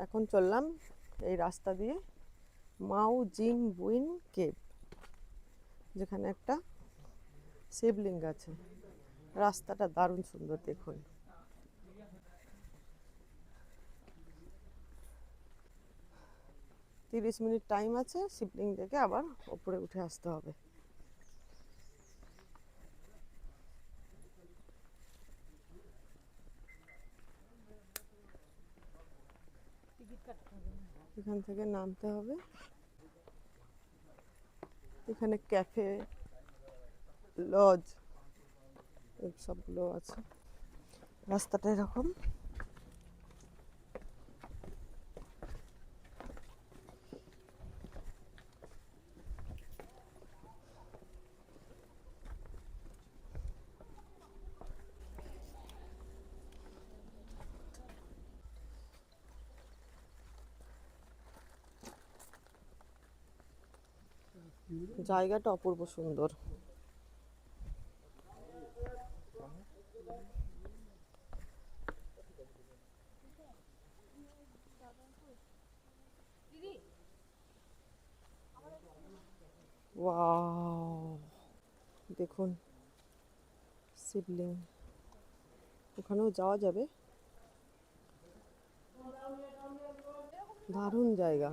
এখন চললাম এই রাস্তা দিয়ে মাউ জিং বুইন কেভ, যেখানে একটা শিবলিঙ্গ আছে। রাস্তাটা দারুণ সুন্দর, দেখুন। তিরিশ মিনিট টাইম আছে, শিবলিঙ্গ থেকে আবার ওপরে উঠে আসতে হবে। এখান থেকে নামতে হবে। এখানে ক্যাফে, লজ সবগুলো আছে। রাস্তাটা এরকম। জায়গাটা অপূর্ব সুন্দর। ওয়াও, দেখুন শিবলিঙ্গ। ওখানেও যাওয়া যাবে। দারুণ জায়গা।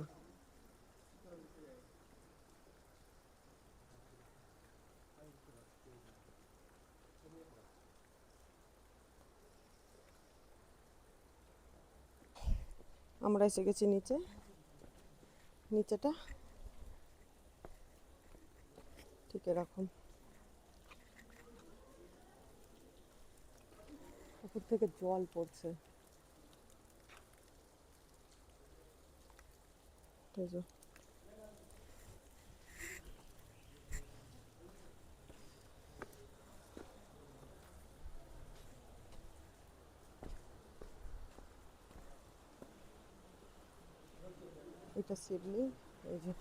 আমরা এসে গেছি নিচে। নিচেটা ঠিক এরকম, উপর থেকে জল পড়ছে। এটা শিবলিঙ্গ, এই যে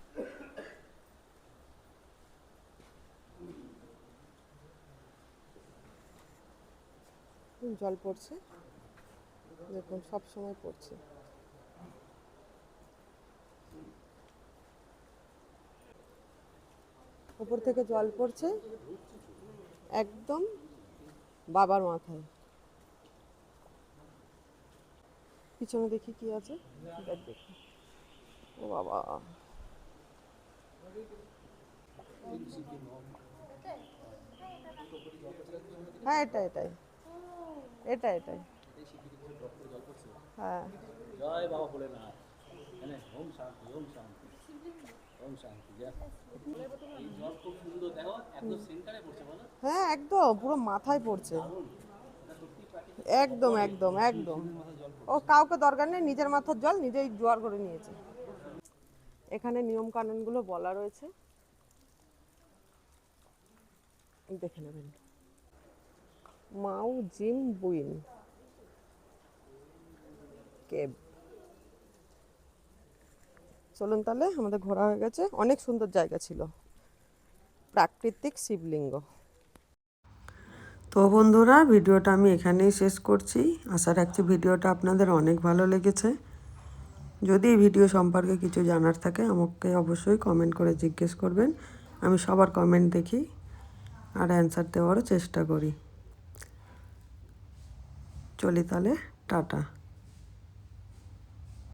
জল পড়ছে, দেখুন সব সময় পড়ছে। উপর থেকে জল পড়ছে একদম বাবার মাথায়। পিছনে দেখি কি আছে, দেখি। ও বাবা, হ্যাঁ এটাই এটাই এটাই এটাই হ্যাঁ। জয় বাবা ভোলেনাথ। ওম শান্তি, ওম শান্তি, ওম শান্তি। এই জল খুব সুন্দর, দেখো একদম সেন্টারে পড়ছে, বলো। হ্যাঁ একদম পুরো মাথায় পড়ছে। একদম একদম একদম। ও কাউকে দরকার নেই, নিজের মাথার জল নিজেই জোয়ার করে নিয়েছে। এখানে নিয়ম কানুনগুলো বলা রয়েছে, দেখে নেবেন। মাউ জিং বুইন কেভ। চলুন তাহলে, আমাদের ঘোরা হয়ে গেছে। অনেক সুন্দর জায়গা ছিল, প্রাকৃতিক শিবলিঙ্গ। তো বন্ধুরা, ভিডিওটা আমি এখানেই শেষ করছি। আশা রাখছি ভিডিওটা আপনাদের অনেক ভালো লেগেছে। যদি এই ভিডিও সম্পর্কে কিছু জানার থাকে আমাকে অবশ্যই কমেন্ট করে জিজ্ঞেস করবেন। আমি সবার কমেন্ট দেখি আর অ্যান্সার দেওয়ারও চেষ্টা করি। চলি তাহলে, টাটা।